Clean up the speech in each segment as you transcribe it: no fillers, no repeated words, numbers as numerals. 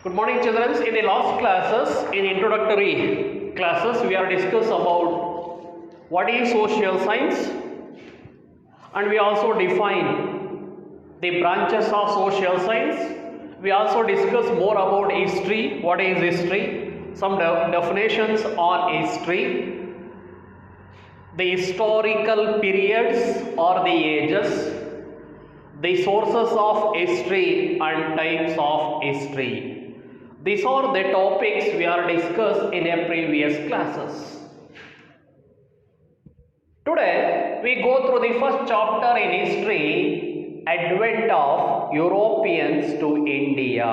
Good morning, children. In the last classes, in introductory classes, we are discussed about what is social science, and we also define the branches of social science. We also discuss more about history. What is history? Some definitions on history, the historical periods or the ages, the sources of history and types of history. These are the topics we are discussed in a previous classes. Today we go through the first chapter in history, advent of Europeans to India.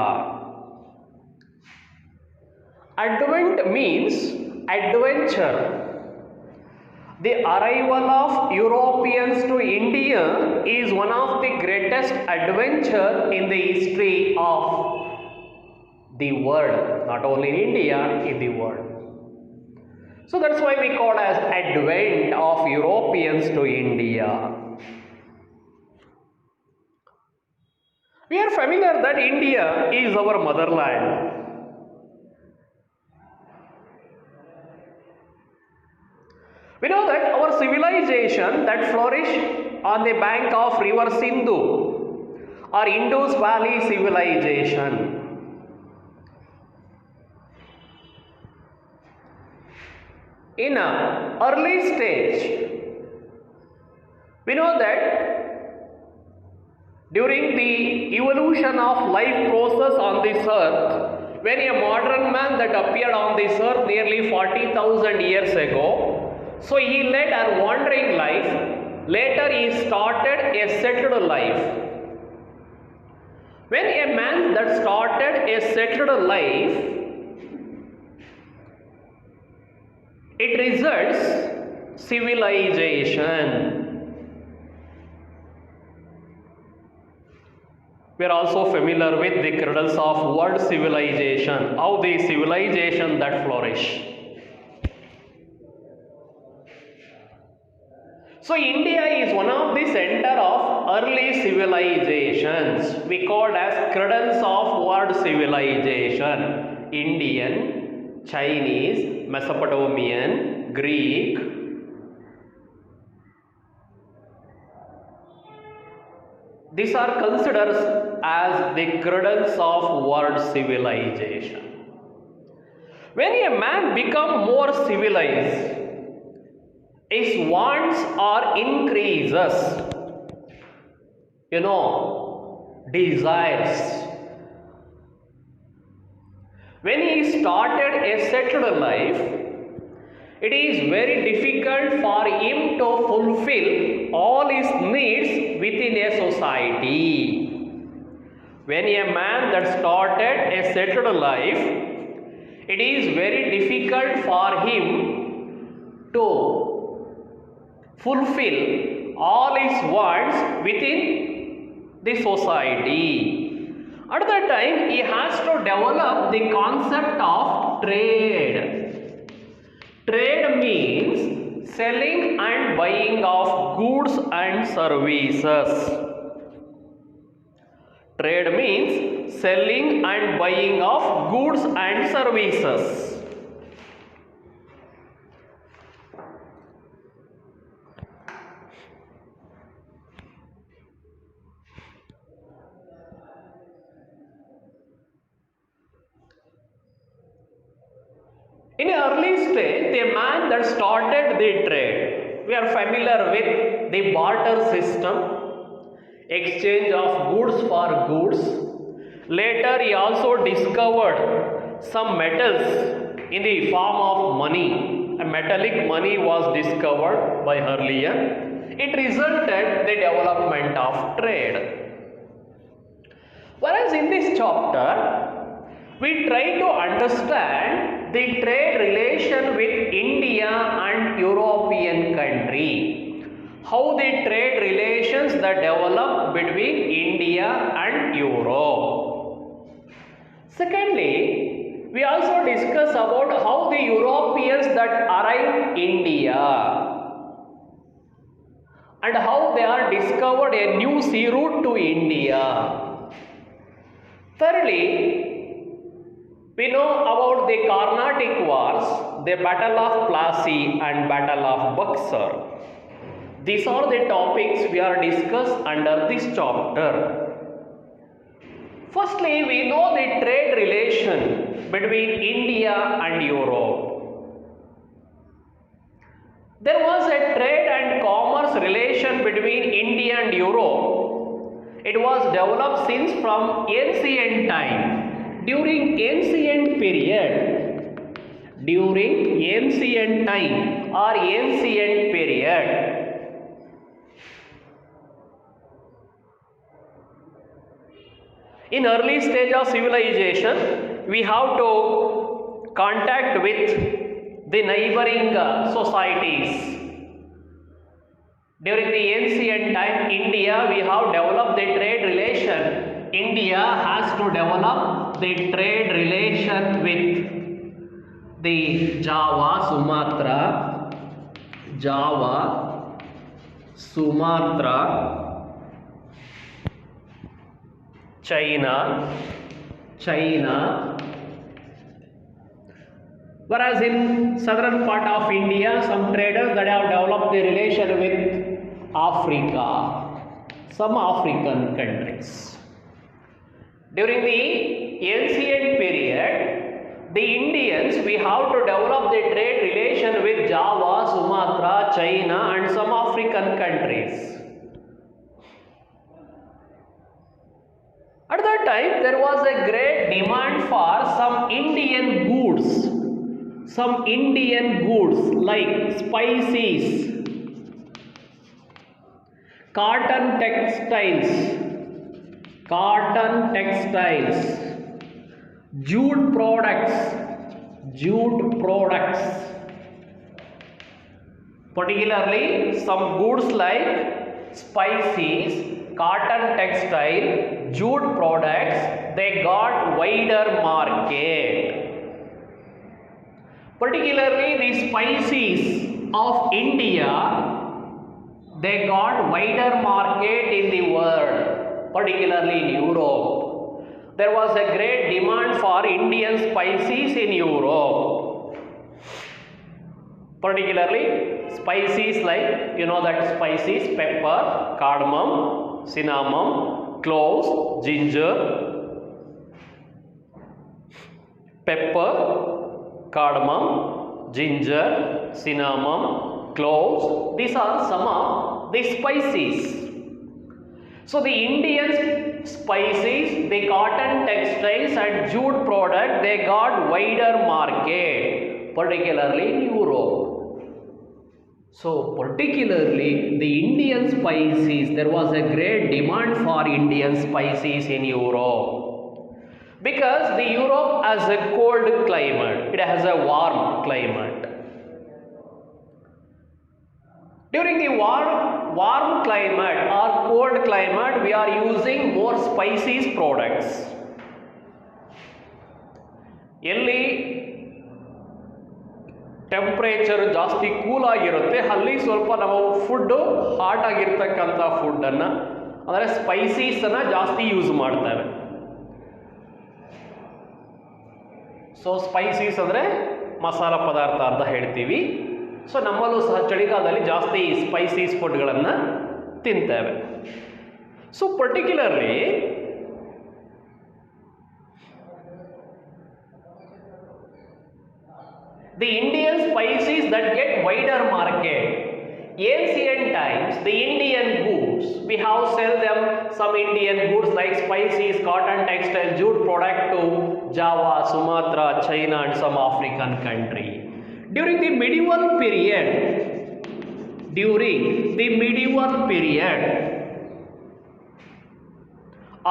Advent means adventure. The arrival of Europeans to India is one of the greatest adventure in the history of the world, not only in India, in the world. So that's why we call as advent of Europeans to India. We are familiar that India is our motherland. We know that our civilization that flourished on the bank of river Sindhu or Indus Valley civilization. In an early stage, we know that during the evolution of life process on this earth, when a modern man that appeared on this earth nearly 40,000 years ago, so he led a wandering life. Later he started a settled life. When a man that started a settled life, it results civilization. We are also familiar with the cradles of world civilization, how the civilization that flourish. So India is one of the center of early civilizations. We called as cradles of world civilization. Indian, Chinese, Mesopotamian, Greek. These are considered as the cradles of world civilization. When a man becomes more civilized, his wants are increases, desires. When he started a settled life, it is very difficult for him to fulfill all his needs within a society. When a man that started a settled life, it is very difficult for him to fulfill all his wants within the society. At that time, he has to develop the concept of trade. Trade means selling and buying of goods and services. Trade means selling and buying of goods and services. In an early stage, the man that started the trade, we are familiar with the barter system, exchange of goods for goods. Later, he also discovered some metals in the form of money. A metallic money was discovered by earlier. It resulted the development of trade. Whereas in this chapter, we try to understand the trade relation with India and European country. How the trade relations that develop between India and Europe. Secondly, we also discuss about how the Europeans that arrived India and how they are discovered a new sea route to India. Thirdly, We know about the Carnatic Wars, the Battle of Plassey and Battle of Buxar. These are the topics we are discussed under this chapter. Firstly, we know the trade relation between India and Europe. There was a trade and commerce relation between India and Europe. It was developed since from ancient time. During ancient time or ancient period, in early stage of civilization, we have to contact with the neighboring societies. During the ancient time, India, we have developed the trade relation. India has to develop the trade relation with the Java, Sumatra, China. Whereas in southern part of India, some traders that have developed the relation with Africa, some African countries. During the ancient period, the Indians, we have to develop the trade relation with Java, Sumatra, China and some African countries. At that time, there was a great demand for some Indian goods like spices, cotton textiles, jute products, particularly some goods like spices, cotton textile, jute products, they got wider market. Particularly the spices of India, they got wider market in the world, particularly in Europe. There was a great demand for Indian spices in Europe. Particularly spices like, you know that spices, pepper, cardamom, cinnamon, cloves, ginger, cinnamon, cloves. These are some of the spices. So the Indian spices, the cotton textiles and jute product, they got wider market, particularly in Europe. So particularly the Indian spices, there was a great demand for Indian spices in Europe. Because the Europe has a cold climate, it has a warm climate. During the warm climate or cold climate, we are using more spices products. ಎಲ್ಲಿ temperature ಜಾಸ್ತಿ cool ಆಗಿರುತ್ತೆ ಅಲ್ಲಿ ಸ್ವಲ್ಪ ನಾವು food hot ಆಗಿರ್ತಕ್ಕಂಥ ಫುಡ್ಡನ್ನು ಅಂದರೆ ಸ್ಪೈಸೀಸನ್ನು ಜಾಸ್ತಿ ಯೂಸ್ ಮಾಡ್ತೇವೆ. ಸೊ ಸ್ಪೈಸೀಸ್ ಅಂದರೆ ಮಸಾಲ ಪದಾರ್ಥ ಅಂತ ಹೇಳ್ತೀವಿ. ಸೊ ನಮ್ಮಲ್ಲೂ ಸಹ ಚಳಿಗಾಲದಲ್ಲಿ ಜಾಸ್ತಿ ಸ್ಪೈಸೀಸ್ ಫುಡ್ಗಳನ್ನು ತಿಂತೇವೆ. So particularly the Indian spices that get wider market. Ancient times, the Indian goods, we have sell them some Indian goods like spices, cotton textile, jute product to Java, Sumatra, China and some African country. During the medieval period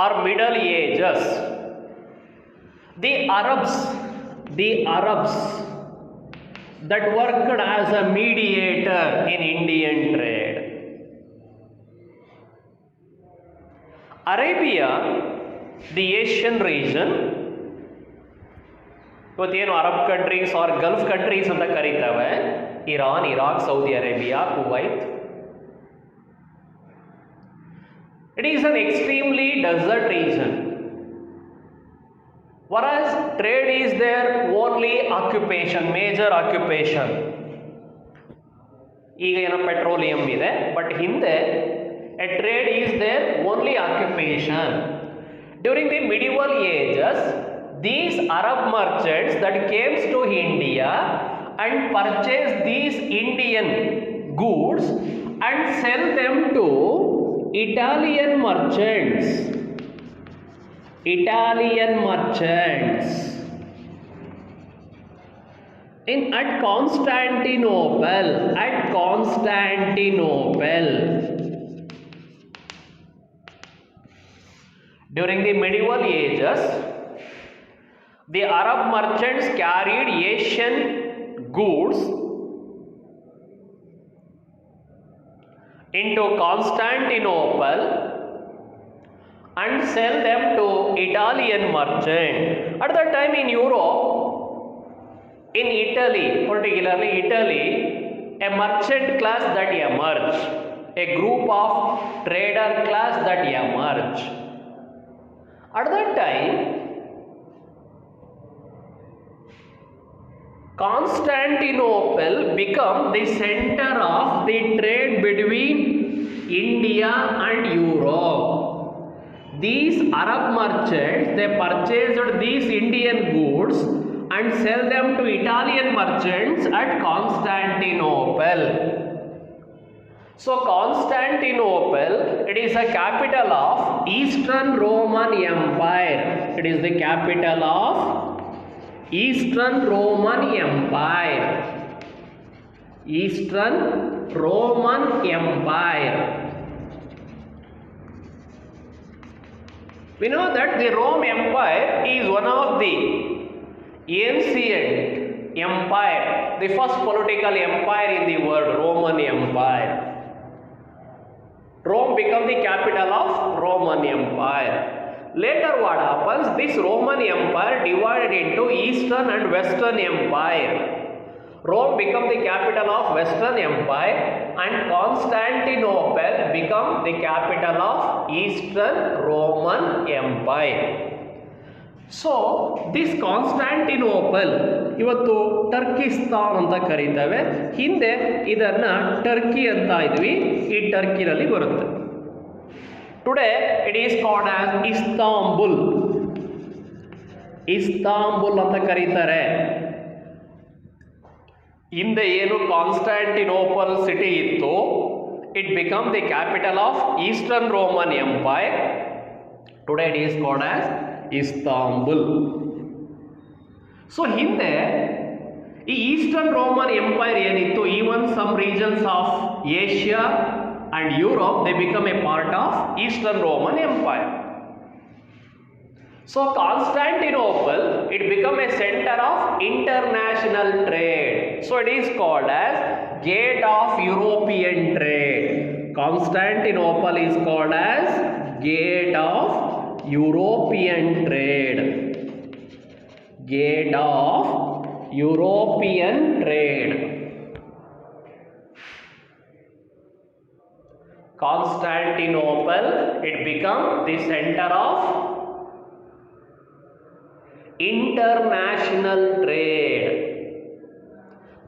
or Middle Ages, the Arabs that worked as a mediator in Indian trade. Arabia, the Asian region, ಇವತ್ತೇನು Arab countries or Gulf countries ಅಂತ ಕರೀತೇವೆ, Iran, Iraq, Saudi Arabia, Kuwait. It is an extremely desert region. Whereas trade is their only occupation, major occupation. ಈಗ ಏನೋ petroleum ಇದೆ, but ಹಿಂದೆ a trade is their only occupation. During the medieval ages, these Arab merchants that came to India and purchased these Indian goods and sell them to Italian merchants. Italian merchants at Constantinople. During the medieval ages, the Arab merchants carried Asian goods into Constantinople and sell them to Italian merchant. At that time in Europe, in Italy, particularly Italy, a merchant class that emerged, a group of trader class that emerged. At that time, Constantinople became the center of the trade between India and Europe. These Arab merchants, they purchased these Indian goods and sell them to Italian merchants at Constantinople. So Constantinople, it is a capital of Eastern Roman Empire. It is the capital of Eastern Roman Empire. Eastern Roman Empire. We know that the Rome Empire is one of the ancient empire, the first political empire in the world, Roman Empire. Rome became the capital of Roman Empire. Later what happens, this Roman Empire divided into Eastern and Western Empire. Rome became the capital of Western Empire and Constantinople became the capital of Eastern Roman Empire. So this Constantinople ಇವತ್ತು ಟರ್ಕಿಸ್ತಾನ್ ಅಂತ ಕರೀತೇವೆ. ಹಿಂದೆ ಇದನ್ನ Turkey ಅಂತ ಇದ್ವಿ, ಈ ಟರ್ಕಿನಲ್ಲಿ ಬರುತ್ತೆ. Today it is called as Istanbul. Istanbul ಅಂತ ಕರೀತಾರೆ. ಹಿಂದೆ ಏನು ಕಾನ್ಸ್ಟಾಂಟಿನೋಪಲ್ ಸಿಟಿ ಇತ್ತು, it become the capital of eastern Roman empire. Today it is called as Istanbul. So ಹಿಂದೆ ಈ ಈಸ್ಟರ್ನ್ ರೋಮನ್ ಎಂಪೈರ್ ಏನಿತ್ತು, even some regions of Asia and Europe, they become a part of Eastern Roman Empire. So Constantinople, it become a center of international trade. So it is called as Gate of European Trade. Constantinople is called as Gate of European Trade. Gate of European Trade. Constantinople, it became the center of international trade.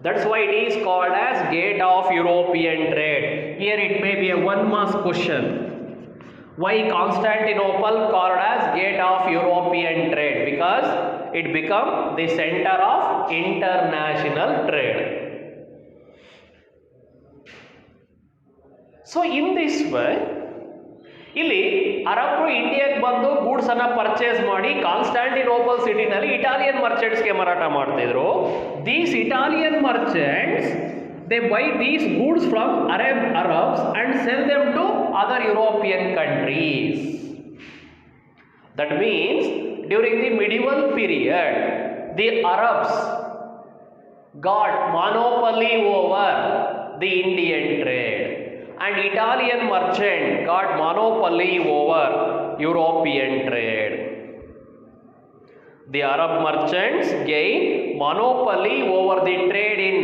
That's why it is called as Gate of European Trade. Here it may be a one mark question. Why Constantinople called as Gate of European Trade? Because it became the center of international trade. So in this way ಇಲ್ಲಿ ಅರಬ್ರು ಇಂಡಿಯಾಗೆ ಬಂದು goods ಅನ್ನ purchase ಮಾಡಿ Constantinople ಸಿಟಿನಲ್ಲಿ Italian ಮರ್ಚೆಂಟ್ಸ್ಗೆ ಮಾರಾಟ ಮಾಡ್ತಿದ್ರು. These Italian merchants they buy these goods from Arabs and sell them to other European countries. That means during the medieval period the Arabs got monopoly over the Indian trade. And Italian merchant got monopoly over European trade. The Arab merchants gained monopoly over the trade in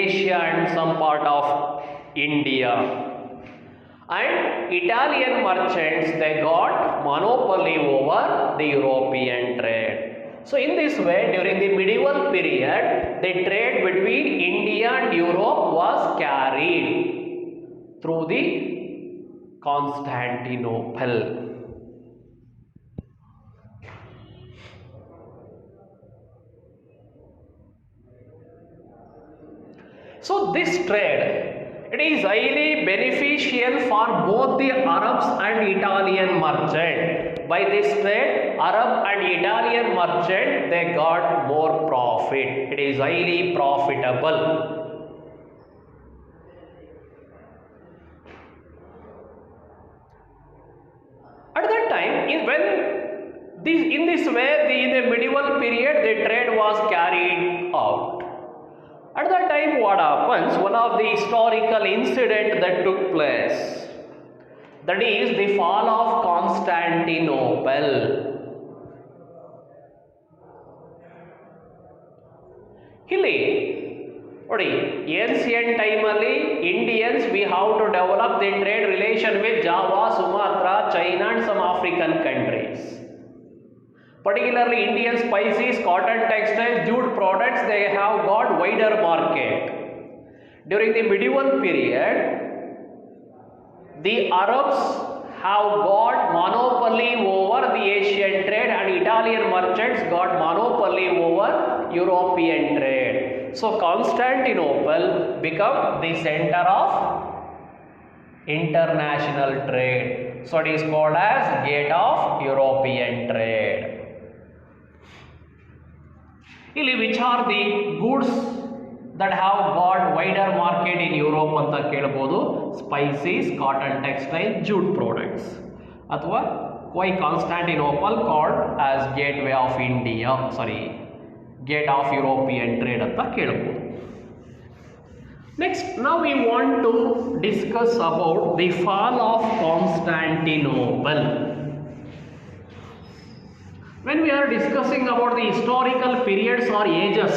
Asia and some part of India. And Italian merchants, they got monopoly over the European trade. So in this way, during the medieval period, the trade between India and Europe was carried through the Constantinople. So this trade, it is highly beneficial for both the Arabs and Italian merchant. By this trade, Arab and Italian merchant, they got more profit. It is highly profitable. At that time, in this way, in the medieval period, the trade was carried out. At that time, what happens? One of the historical incident that took place, that is the fall of Constantinople. Hilly, ancient time Indians, we have to develop the trade relation with Java, Sumatra, China and some African countries. Particularly Indian spices, cotton textiles, jute products, they have got wider market. During the medieval period, the Arabs have got monopoly over the Asian trade and Italian merchants got monopoly over European trade. So Constantinople became the center of international trade. So it is called as Gate of European Trade. Which are the goods that have got wider market in Europe anta kelbodu? Spices, cotton textile, jute products. Athwa why Constantinople called as gateway of India, gate of European trade anta kelbodu. Next, now we want to discuss about the fall of Constantinople. When we are discussing about the historical periods or ages,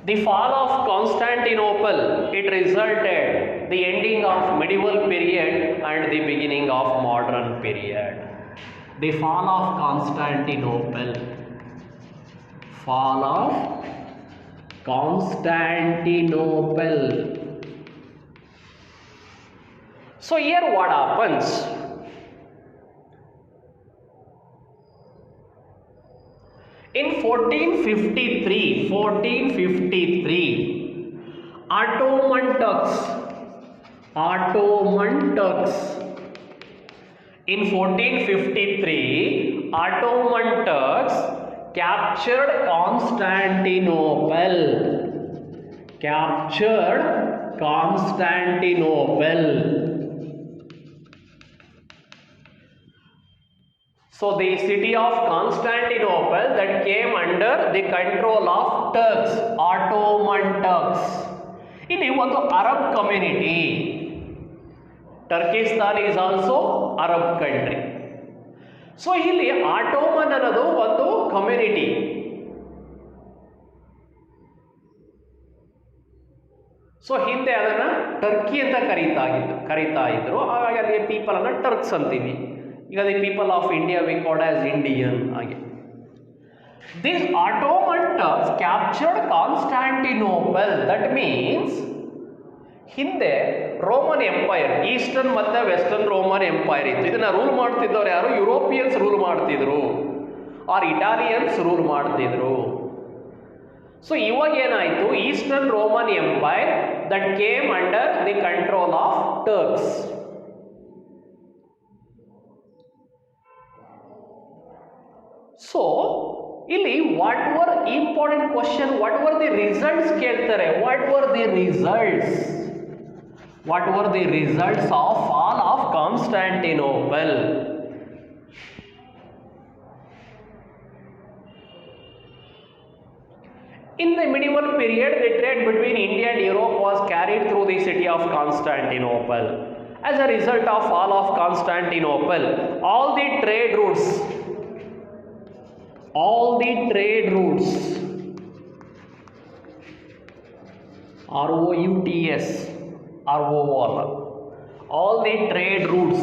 the fall of Constantinople, it resulted the ending of medieval period and the beginning of modern period. The fall of Constantinople. Fall of Constantinople. So here what happens? In 1453, Ottoman Turks. In 1453, Ottoman Turks captured Constantinople. So the city of Constantinople that came under the control of Turks, Ottoman Turks. ಇಲ್ಲಿ ಒಂದು Arab community. Turkestan is also Arab country. So ಇಲ್ಲಿ Ottoman ಅನ್ನೋದು ಒಂದು community. So ಹಿಂದೆ ಅದನ್ನು Turkey ಅಂತ ಕರೀತಾ ಇದ್ರು. ಹಾಗಾಗಿ ಅಲ್ಲಿ ಪೀಪಲ್ ಅನ್ನ ಟರ್ಕ್ಸ್ ಅಂತೀವಿ. ಈಗ the people of India we call as Indian ಹಾಗೆ. These Ottoman Turks captured Constantinople. That means ಹಿಂದೆ ರೋಮನ್ ಎಂಪೈರ್, ಈಸ್ಟರ್ನ್ ಮತ್ತು ವೆಸ್ಟರ್ನ್ ರೋಮನ್ ಎಂಪೈರ್ ಇತ್ತು. ಇದನ್ನು ರೂಲ್ ಮಾಡ್ತಿದ್ದವ್ರು ಯಾರು? ಯುರೋಪಿಯನ್ಸ್ ರೂಲ್ ಮಾಡ್ತಿದ್ರು ಆರ್ ಇಟಾಲಿಯನ್ಸ್ ರೂಲ್ ಮಾಡ್ತಿದ್ರು. ಸೊ ಇವಾಗ ಏನಾಯಿತು? Eastern Roman empire that came under the control of Turks. So ಇಲ್ಲಿ what were important question, what were the results ಕೇಳ್ತಾರೆ. What were the results of fall of Constantinople? In the medieval period, the trade between India and Europe was carried through the city of Constantinople. As a result of fall of Constantinople, all the trade routes, ROUTS, all the trade routes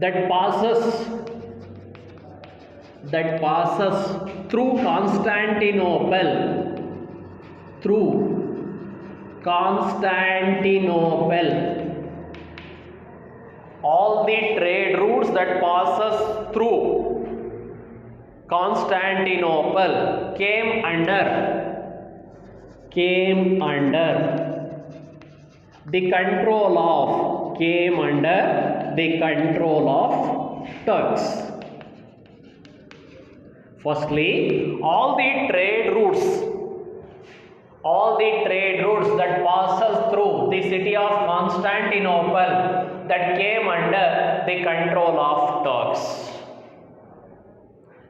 that passes that passes through Constantinople, all the trade routes that passes through Constantinople came under the control of Turks. Firstly, all the trade routes that passes through the city of Constantinople that came under the control of Turks.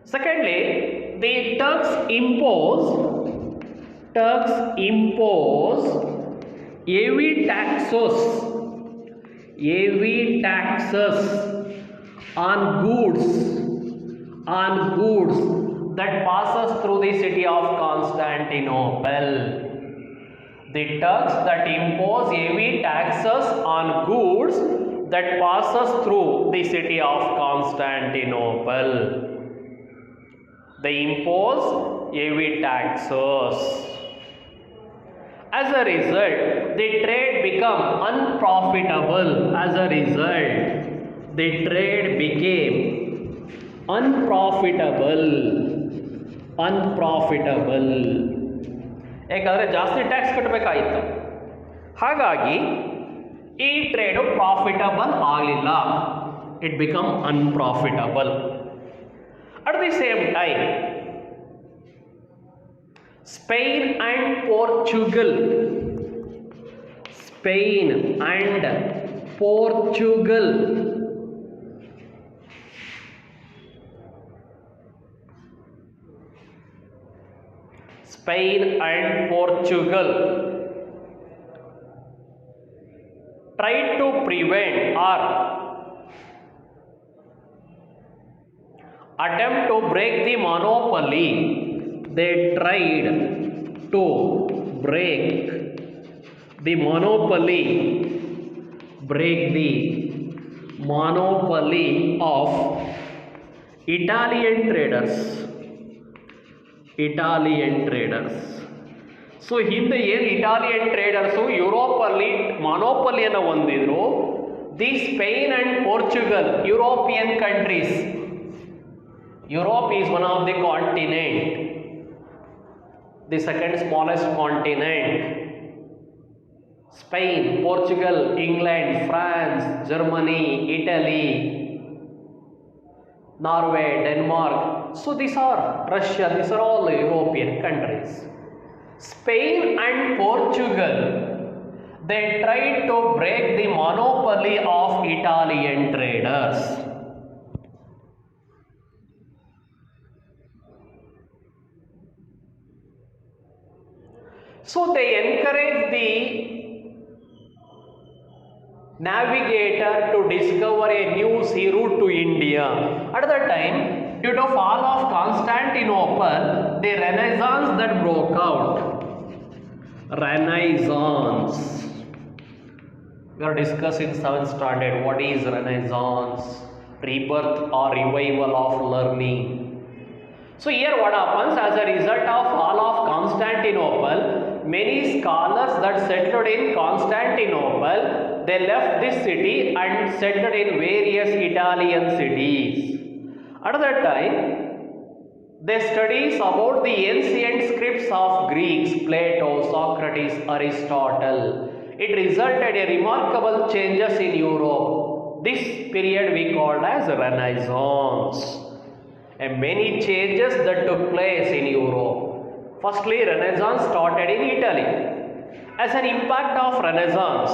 Secondly, the Turks impose heavy taxes on goods that passes through the city of Constantinople. The Turks that impose heavy taxes on goods that passes through the city of Constantinople. They impose heavy taxes. As a result, the trade became unprofitable. ಯಾಕಂದರೆ ಜಾಸ್ತಿ tax ಕಟ್ಟಬೇಕಾಯಿತು. ಹಾಗಾಗಿ ಈ trade profitable ಆಗಲಿಲ್ಲ. It become unprofitable. At the same time, Spain and Portugal tried to prevent or attempt to break the monopoly. They tried to break the monopoly of Italian traders. So ಹಿಂದೆ ಏನು Italian traders ಯುರೋಪಲ್ಲಿ ಮಾನೋಪಲಿಯನ್ನು ಹೊಂದಿದ್ರು. The Spain and Portugal European countries. Europe is one of the continent, the second smallest continent. Spain, Portugal, England, France, Germany, Italy, Norway, Denmark. So these are Russia, these are all the European countries. Spain and Portugal, they tried to break the monopoly of Italian traders. So they encouraged the navigator to discover a new sea route to India. At that time, due to fall of Constantinople, the Renaissance that broke out. Renaissance. We are discussing 7th standard. What is Renaissance? Rebirth or revival of learning. So here what happens, as a result of fall of Constantinople, many scholars that settled in Constantinople, they left this city and settled in various Italian cities. At that time, they studied about the ancient scripts of Greeks, Plato, Socrates, Aristotle. It resulted in remarkable changes in Europe. This period we called as Renaissance. And many changes that took place in Europe. Firstly, Renaissance started in Italy. As an impact of Renaissance,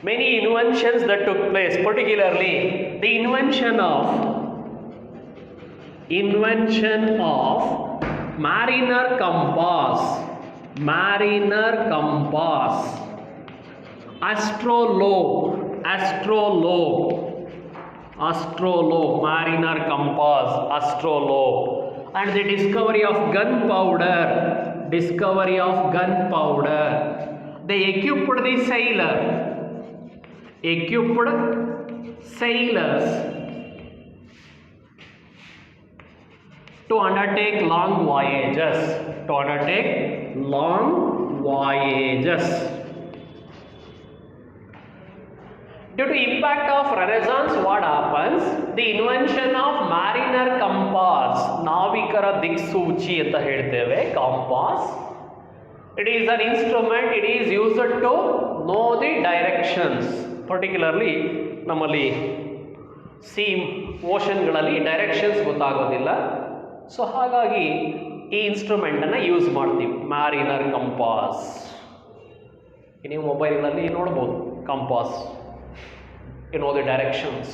many inventions that took place, particularly the invention of mariner compass, astrolabe, mariner compass, astrolabe, and the discovery of gunpowder. They equipped the sailors to undertake long voyages. To undertake long voyages. Due to impact of Renaissance, what happens? The invention of mariner compass, ನಾವಿಕರ ದಿಕ್ಸೂಚಿ ಅಂತ ಹೇಳ್ತೇವೆ, compass. It is an instrument. It is used to know the directions. Particularly, ನಮ್ಮಲ್ಲಿ ಓಷನ್ಗಳಲ್ಲಿ directions ಗೊತ್ತಾಗೋದಿಲ್ಲ. So ಹಾಗಾಗಿ ಈ ಇನ್ಸ್ಟ್ರೂಮೆಂಟನ್ನು use ಮಾಡ್ತೀವಿ, ಮ್ಯಾರಿನರ್ compass. ನೀವು ಮೊಬೈಲ್ನಲ್ಲಿ ನೋಡ್ಬೋದು compass, you know the directions.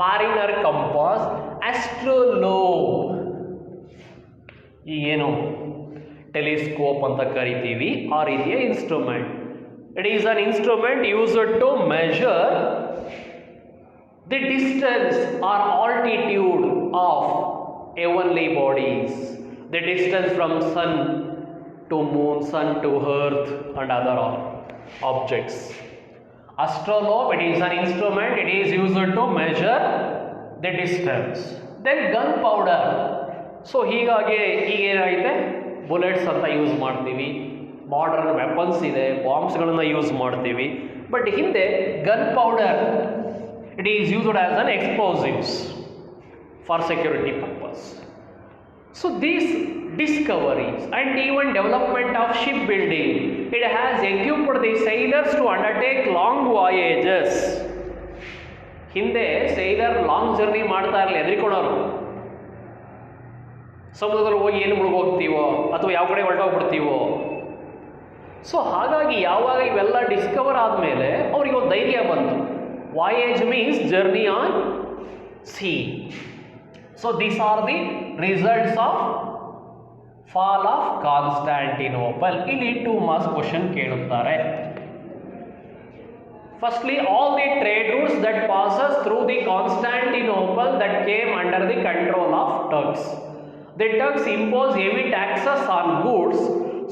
Mariner compass, astrolabe, ಏನು ಟೆಲಿಸ್ಕೋಪ್ ಅಂತ ಕರಿತೀವಿ, ಆ ರೀತಿಯ instrument. It is an instrument used to measure the distance or altitude of heavenly bodies, the distance from sun to moon, sun to earth and other objects. Astrolabe, it is an instrument. It is used to measure the distance. Then gunpowder. So ಹೀಗಾಗಿ ಈಗೇನಾಗಿದೆ, bullets ಅಂತ use ಮಾಡ್ತೀವಿ, modern weapons ಇದೆ, ಬಾಂಬ್ಸ್ಗಳನ್ನು use ಮಾಡ್ತೀವಿ. But ಹಿಂದೆ gun powder, it is used as an explosives for security purpose. So these discoveries and even development of shipbuilding, it has equipped the sailors to undertake long voyages. ಹಿಂದೆ sailor long journey ಮಾಡ್ತಾ ಇರಲಿ, ಹೆದರಿಕೊಳ್ಳೋರು. ಸಮುದ್ರದಲ್ಲಿ ಹೋಗಿ ಏನು ಮುಳುಗೋಗ್ತೀವೋ ಅಥವಾ ಯಾವ ಕಡೆ ಹೊರಟೋಗ್ಬಿಡ್ತೀವೋ. So ಹಾಗಾಗಿ ಯಾವಾಗ ಇವೆಲ್ಲ ಡಿಸ್ಕವರ್ ಆದಮೇಲೆ ಅವರಿಗೆ ಒಂದು ಧೈರ್ಯ ಬಂತು. Voyage means journey on C. So these are the results of fall of Constantinople. ಇಲ್ಲಿ 2 marks question ಕೇಳುತ್ತಾರೆ. Firstly, all the trade routes that passes through the Constantinople that came under the control of Turks. The Turks impose heavy taxes on goods,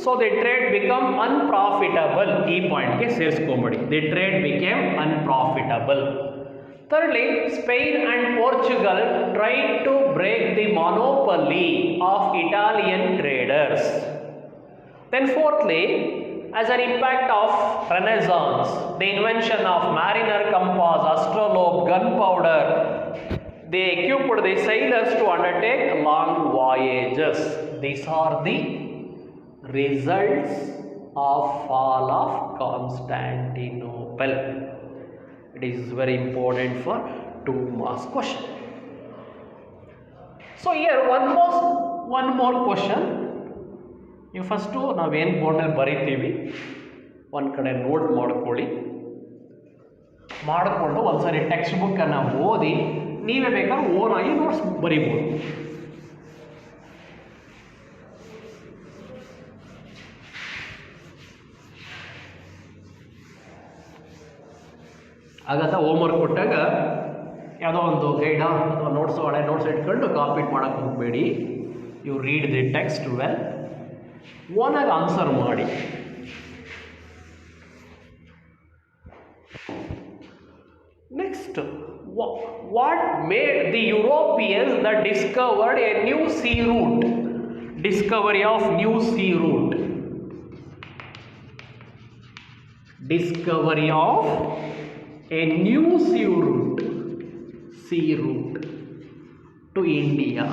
so the trade become unprofitable. ಈ ಪಾಯಿಂಟ್ಗೆ ಸೇರಿಸ್ಕೊಂಬಿಡಿ. The trade became unprofitable. Thirdly, Spain and Portugal tried to break the monopoly of Italian traders. Then fourthly, as an impact of Renaissance, the invention of mariner compass, astrolabe, gunpowder, they equipped the sailors to undertake long voyages. These are the results of fall of Constantinople. It is very important for 2 marks question. So here one more question. You first ನಾವೇನು ಬೋರ್ಡ್ನಲ್ಲಿ ಬರೀತೀವಿ, ಒಂದು ಕಡೆ note ಮಾಡಿಕೊಂಡು ಒಂದ್ಸರಿ text ಬುಕ್ಕನ್ನು ಓದಿ ನೀವೇ ಬೇಕಾದ್ರೆ ಓನಾಗಿ ನೋಟ್ಸ್ ಬರೀಬೋದು. ಹಾಗಂತ ಹೋಮ್ವರ್ಕ್ ಕೊಟ್ಟಾಗ ಯಾವುದೋ ಒಂದು ಗೈಡ ಅಥವಾ ನೋಟ್ಸ್ ಹಳೆ ನೋಟ್ಸ್ ಇಟ್ಕೊಂಡು ಕಾಪೀಟ್ ಮಾಡೋಕ್ಕೆ ಹೋಗಬೇಡಿ. You read the text well, ಓನಾಗಿ ಆನ್ಸರ್ ಮಾಡಿ. Next, what made the Europeans that discovered a new sea route? Discovery of new sea route. Discovery of a new sea route to India.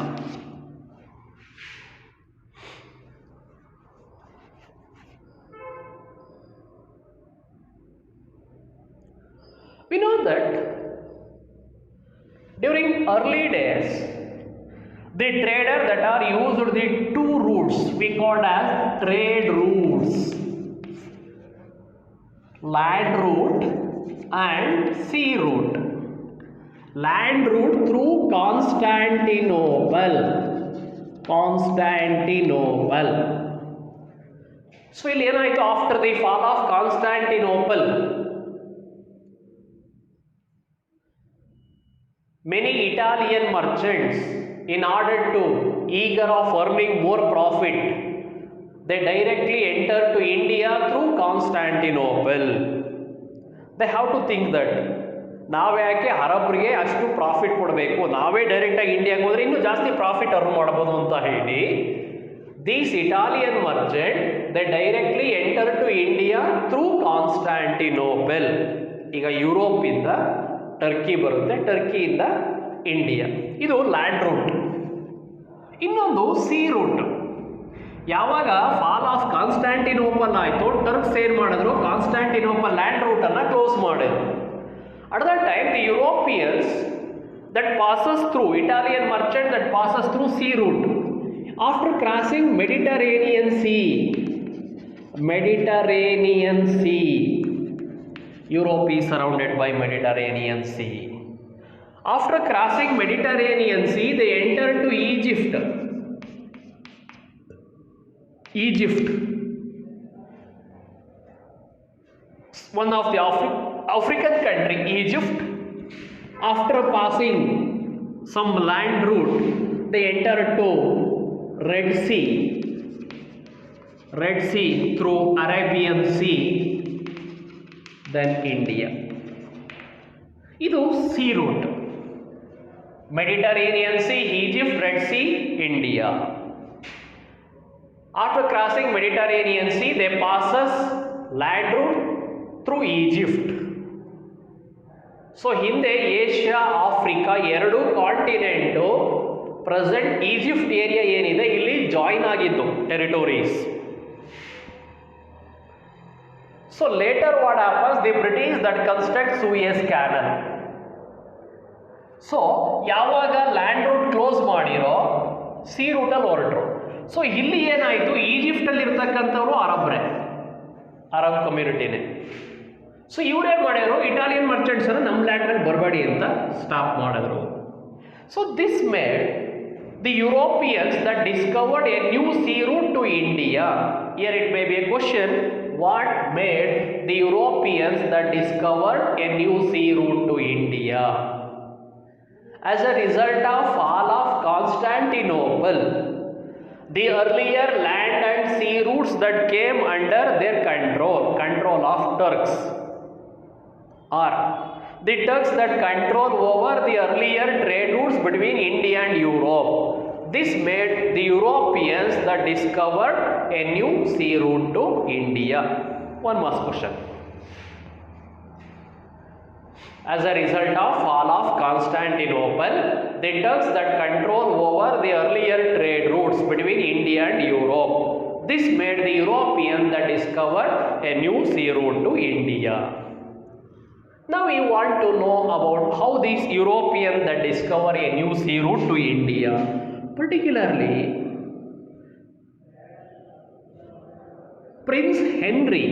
We know that during early days, the trader that are used the 2 routes we called as trade routes, land route and sea route. Land route through Constantinople. So ಇಲ್ಲಿ ಏನಾಯಿತು, after the fall of Constantinople, many Italian merchants, in order to eager of earning more profit, they directly enter to India through Constantinople. They have to think that ನಾವೇ ಯಾಕೆ ಅರಬ್ರಿಗೆ ಅಷ್ಟು profit ಕೊಡಬೇಕು, ನಾವೇ ಡೈರೆಕ್ಟಾಗಿ ಇಂಡಿಯಾಗೆ ಹೋದರೆ ಇನ್ನೂ ಜಾಸ್ತಿ ಪ್ರಾಫಿಟ್ ಅರ್ನ್ ಮಾಡ್ಬೋದು ಅಂತ ಹೇಳಿ these Italian merchant they directly enter to India through Constantinople. ಈಗ ಯುರೋಪಿಂದ ಟರ್ಕಿ ಬರುತ್ತೆ, ಟರ್ಕಿಯಿಂದ ಇಂಡಿಯಾ, ಇದು ಲ್ಯಾಂಡ್ ರೂಟ್. ಇನ್ನೊಂದು ಸಿ ರೂಟ್. ಯಾವಾಗ ಫಾಲ್ ಆಫ್ ಕಾನ್ಸ್ಟಾಂಟಿನೋಪಲ್ ಆಯಿತು, ಟರ್ಕ್ಸ್ ಏನು ಮಾಡಿದ್ರು, ಕಾನ್ಸ್ಟಾಂಟಿನೋಪಲ್ ಲ್ಯಾಂಡ್ ರೂಟನ್ನು ಕ್ಲೋಸ್ ಮಾಡಿದ್ರು. At the time the Europeans that passes through Italian merchant that passes through sea route after crossing Mediterranean sea, Europe is surrounded by Mediterranean Sea. After crossing Mediterranean Sea, they entered to Egypt. One of the African country, Egypt. After passing some land route, they entered to Red Sea through Arabian Sea, then India. ಇದು sea route. Mediterranean Sea, Egypt, Red Sea, India. After crossing Mediterranean Sea, they passes land route through Egypt. So ಹಿಂದೆ Asia, Africa ಎರಡು ಕಾಂಟಿನೆಂಟು present Egypt area ಏನಿದೆ ಇಲ್ಲಿ join ಆಗಿದ್ದು ಟೆರಿಟೋರೀಸ್. So later what happens, the British that construct Suez Canal. So ಯಾವಾಗ land root close ಮಾಡಿರೋ C ರೂಟಲ್ಲಿ ಹೊರಟರು. So ಇಲ್ಲಿ ಏನಾಯಿತು, ಈಜಿಪ್ಟಲ್ಲಿ ಇರ್ತಕ್ಕಂಥವ್ರು ಅರಬ್ ಕಮ್ಯುನಿಟಿನೇ. ಸೊ ಇವ್ರೇನು ಮಾಡ್ಯಾರು, ಇಟಾಲಿಯನ್ ಮರ್ಚೆಂಟ್ಸನ್ನು ನಮ್ಮ ಲ್ಯಾಂಡ್ ಮೇಲೆ ಬರಬೇಡಿ ಅಂತ ಸ್ಟಾಪ್ ಮಾಡಿದ್ರು. So this made the Europeans that discovered a new sea route to India. Here it may be a question, what made the Europeans that discovered a new sea route to India? As a result of fall of Constantinople, the earlier land and sea routes that came under their control of Turks, or the Turks that control over the earlier trade routes between India and Europe. This made the Europeans that discovered a new sea route to India. One more question. As a result of fall of Constantinople, the Turks that control over the earlier trade routes between India and Europe. This made the Europeans that discovered a new sea route to India. Now we want to know about how these Europeans that discover a new sea route to India. Particularly, Prince Henry,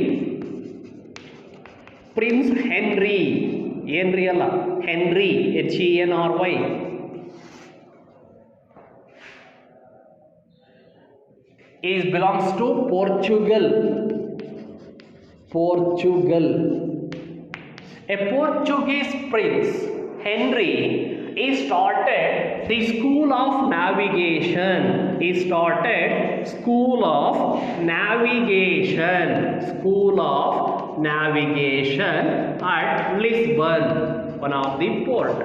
Henry ಅಲ್ಲ, Henry, Henry, is belongs to Portugal. A Portuguese prince, Henry, he started the school of navigation. School of navigation at Lisbon, one of the port.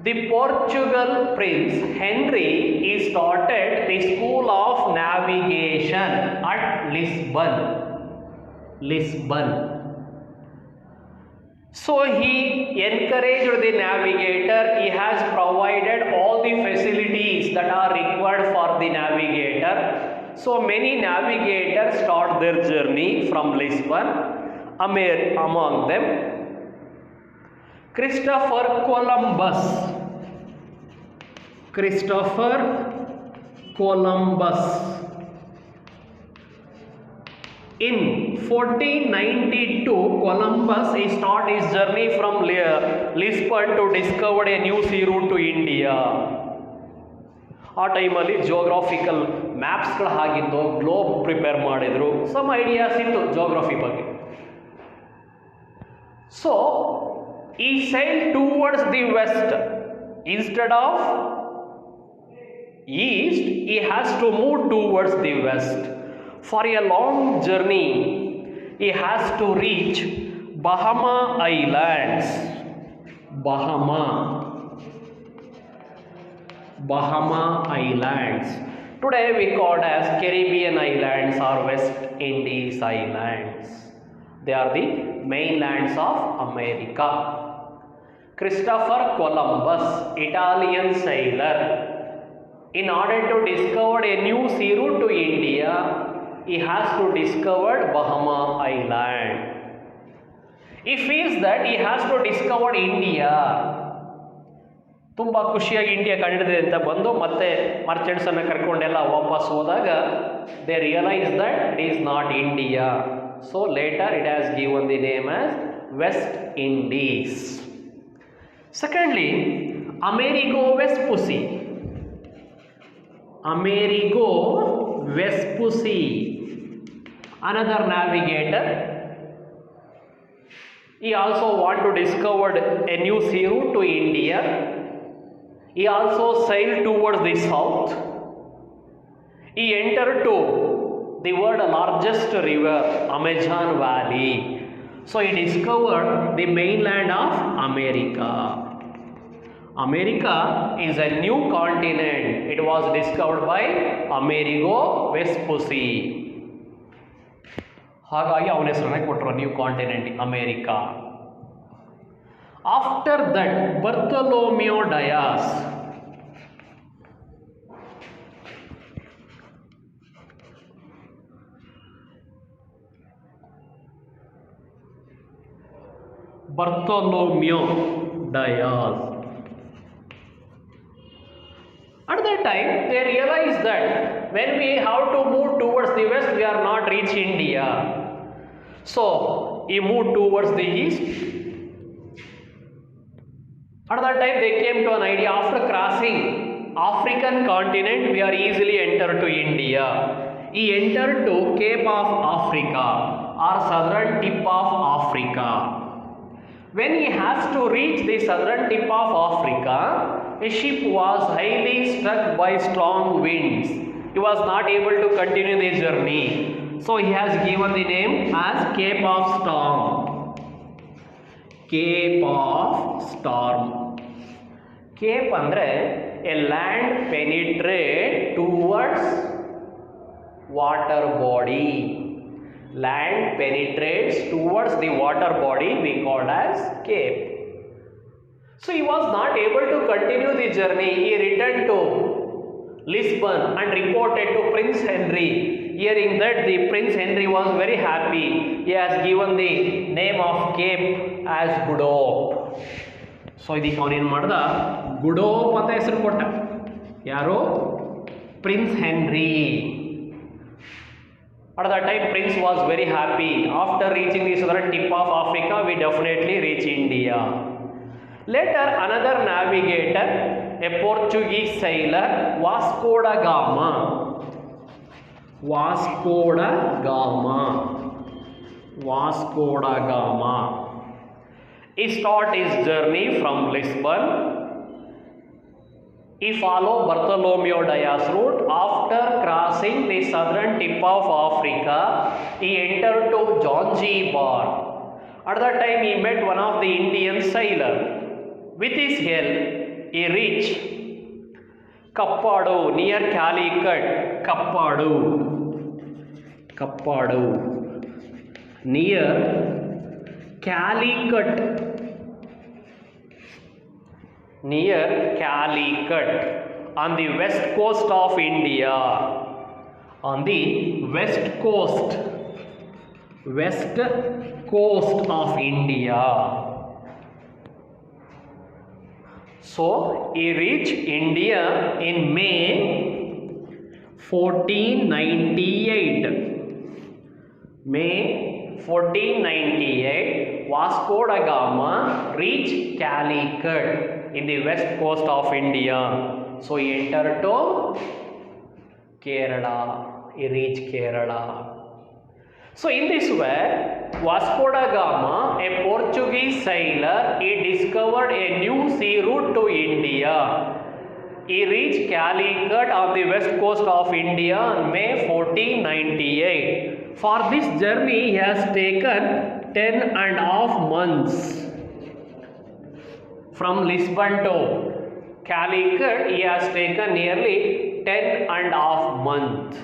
The Portugal prince Henry, he started the school of navigation at Lisbon. So he encouraged the navigator. He has provided all the facilities that are required for the navigator. So many navigators start their journey from Lisbon. Among them, Christopher Columbus. In 1492, Columbus started his journey from Lisbon to discover a new sea route to India. ಆ ಟೈಮಲ್ಲಿ geographical ಮ್ಯಾಪ್ಸ್ಗಳು ಆಗಿದ್ದು, globe prepare ಮಾಡಿದ್ರು, some ideas ಇತ್ತು geography ಬಗ್ಗೆ. So ಈ sailed towards the west instead of east, he has to move towards the west. For a long journey, he has to reach Bahama Islands. Bahama Islands. Today we called as Caribbean Islands or West Indies Islands. They are the mainlands of America. Christopher Columbus, Italian sailor, in order to discover a new sea route to India, he has to discover Bahama Island. He feels that he has to discover India. ತುಂಬ ಖುಷಿಯಾಗಿ India ಕಂಡಿಡಿದೆ ಅಂತ ಬಂದು ಮತ್ತೆ ಮರ್ಚೆಂಟ್ಸನ್ನು ಕರ್ಕೊಂಡೆಲ್ಲ ವಾಪಸ್ ಹೋದಾಗ they realise that it is not India. So later it has given the name as West Indies. Secondly, Amerigo Vespucci. Amerigo Vespucci, another navigator. He also wanted to discover a new sea route to India. He also sailed towards the south. He entered to the world's largest river, Amazon Valley. So he discovered the mainland of America. America is a new continent. It was discovered by Amerigo Vespucci. ಹಾಗಾಗಿ ಅವನ ಹೆಸರನ್ನ ಕೊಟ್ಟರು new continent America. After that Bartholomew Dias. Bartholomew Dias. At that time, they realized that when we have to move towards the west, we are not reach India. So, he moved towards the east. At that time, they came to an idea, after crossing African continent, we are easily entered to India. He entered to Cape of Africa or southern tip of Africa. When he has to reach the southern tip of Africa, a ship was highly struck by strong winds. He was not able to continue the journey. So he has given the name as Cape of Storm. Cape of Storm. Cape andre a land penetrate towards water body. Land penetrates towards the water body, we call as cape. So he was not able to continue the journey. He returned to Lisbon and reported to Prince Henry. Hearing that, the Prince Henry was very happy. He has given the name of cape as Good Hope. So ಇದಕ್ಕೆ ಅವನೇನು ಮಾಡ್ದ, good hope ಅಂತ ಹೆಸರು ಕೊಟ್ಟ. ಯಾರು? Prince henry. At that time, Prince was very happy. After reaching the southern tip of Africa, we definitely reach India. Later, another navigator, a Portuguese sailor, Vasco da Gama. Vasco da Gama. Vasco da Gama. He started his journey from Lisbon. He followed Bartholomew Dias route. After crossing the southern tip of Africa, he entered to Zanzibar. At that time, he met one of the Indian sailors. With his help, he reached Kappadu near Calicut. Kappadu near Calicut. Near Calicut on the west coast of India. On the west coast of India. So he reached India in May 1498. May 1498, Vasco da Gama reached Calicut in the west coast of India. So he entered to Kerala. He reached Kerala. So in this way, Vasco da Gama, a Portuguese sailor, he discovered a new sea route to India. He reached Calicut on the west coast of India on May 1498. For this journey, he has taken 10.5 months. From Lisbon to Calicut, he has taken nearly 10.5 months.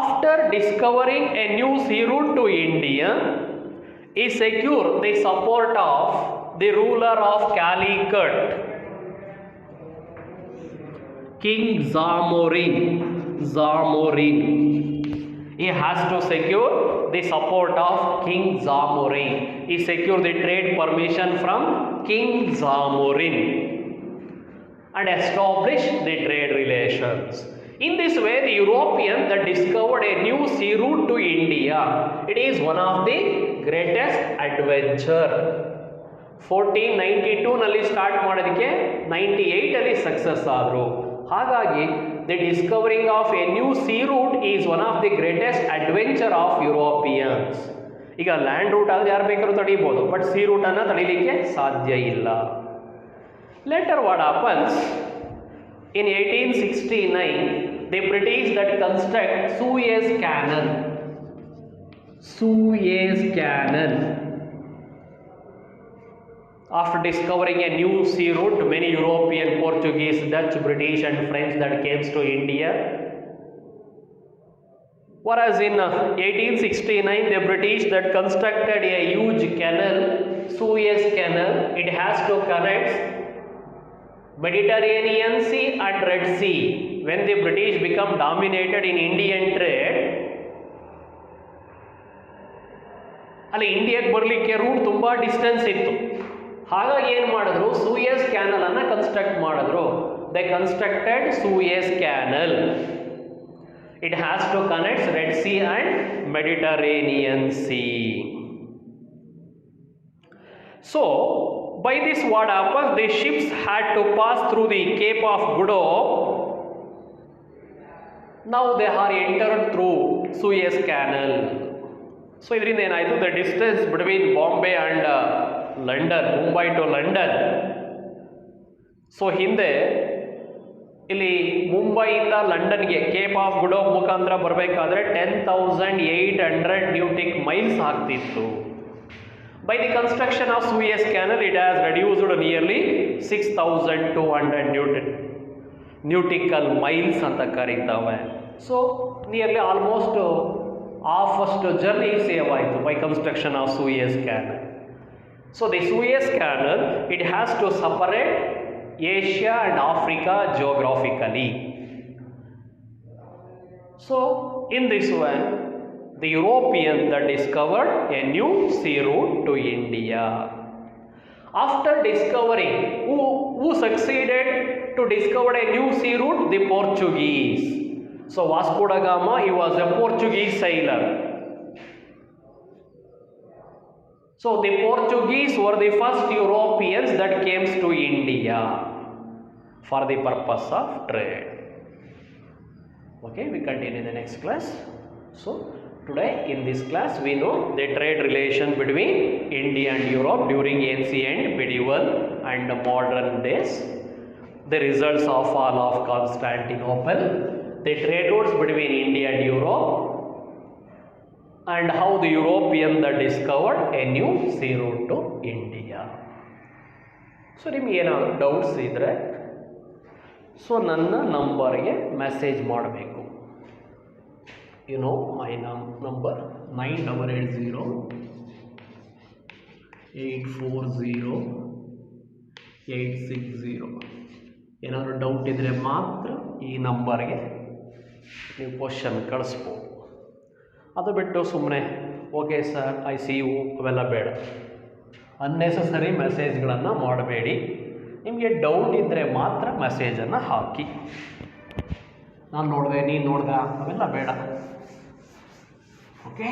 After discovering a new sea route to India, he secured the support of the ruler of Calicut, King Zamorin. He has to secure the support of King Zamorin. He secured the trade permission from King Zamorin and established the trade relations. In this way, the Europeans that discovered a new sea route to India, it is one of the greatest adventure. 1492 ನಲ್ಲಿ start ಮಾಡೋದಕ್ಕೆ 98 ಅಲ್ಲಿ success ಆದರು. ಹಾಗಾಗಿ the discovering of a new sea route is one of the greatest adventure of Europeans. ಈಗ land route ಆದರೆ ಯಾರು ಬೇಕಾದ್ರೂ ತಡೀಬೋದು, ಬಟ್ ಸೀ ರೂಟನ್ನು ತಡೀಲಿಕ್ಕೆ ಸಾಧ್ಯ ಇಲ್ಲ. Later what happens in 1869, the British that construct Suez Canal. After discovering a new sea route, many European, Portuguese, Dutch, British and French that came to India. Whereas in 1869, the British that constructed a huge canal, Suez Canal. It has to connect Mediterranean Sea and Red Sea. When the British become dominated in Indian trade, ಅಲ್ಲಿ ಇಂಡಿಯಾಕ್ಕೆ ಬರಲಿಕ್ಕೆ root ತುಂಬ distance ಇತ್ತು. ಹಾಗಾಗಿ ಏನು ಮಾಡಿದ್ರು, Suez canal ಅನ್ನು construct ಮಾಡಿದ್ರು. They constructed Suez canal. It has to connect red sea and Mediterranean sea. So, by this what happens, the ships had to pass through the Cape of Good Hope. Now they are entered through Suez Canal. So, ಇದರಿಂದ ಏನಾಯಿತು, the distance between Bombay and London, Mumbai to London. So ಹಿಂದೆ ಇಲ್ಲಿ ಮುಂಬೈಯಿಂದ ಲಂಡನ್ಗೆ Cape of good hope ಮುಖಾಂತರ ಬರಬೇಕಾದ್ರೆ 10,800 ನ್ಯೂಟಿಕ್ miles ಆಗ್ತಿತ್ತು. By the construction of Suez Canal, it has reduced to nearly 6,200 nautical miles ಅಂತ ಕರೀತಾವೆ. So nearly almost half ಅಷ್ಟು journey save ಆಯಿತು by construction of Suez Canal. So the Suez Canal, it has to separate Asia and Africa geographically. So in this one, the Europeans that discovered a new sea route to India. After discovering, who succeeded to discover a new sea route? The Portuguese. So Vasco da Gama, he was a Portuguese sailor. So the Portuguese were the first Europeans that came to India for the purpose of trade. Okay, we continue in the next class. So today in this class we know the trade relation between India and Europe during ancient, medieval and modern days, the results of fall of Constantinople, the trade routes between India and Europe, and how the Europeans that discovered a new sea route to India. So ನಿಮಗೆ ಏನಾದರೂ doubts ಇದ್ದರೆ so ನನ್ನ ನಂಬರ್ಗೆ message ಮಾಡಬೇಕು. You know my number 9880840860. ಏನಾದರೂ doubt ಇದ್ದರೆ ಮಾತ್ರ ಈ ನಂಬರ್ಗೆ ನೀವು ಕ್ವಶನ್ ಕಳಿಸ್ಬೋದು. ಅದು ಬಿಟ್ಟು ಸುಮ್ಮನೆ okay sir I see you ಅವೆಲ್ಲ ಬೇಡ. ಅನ್ನೆಸಸರಿ ಮೆಸೇಜ್ಗಳನ್ನು ಮಾಡಬೇಡಿ. ನಿಮಗೆ ಡೌಟ್ ಇದ್ದರೆ ಮಾತ್ರ ಮೆಸೇಜನ್ನು ಹಾಕಿ. ನಾನು ನೋಡಿದೆ, ನೀನು ನೋಡ್ದೆ, ಅವೆಲ್ಲ ಬೇಡ. ಓಕೆ.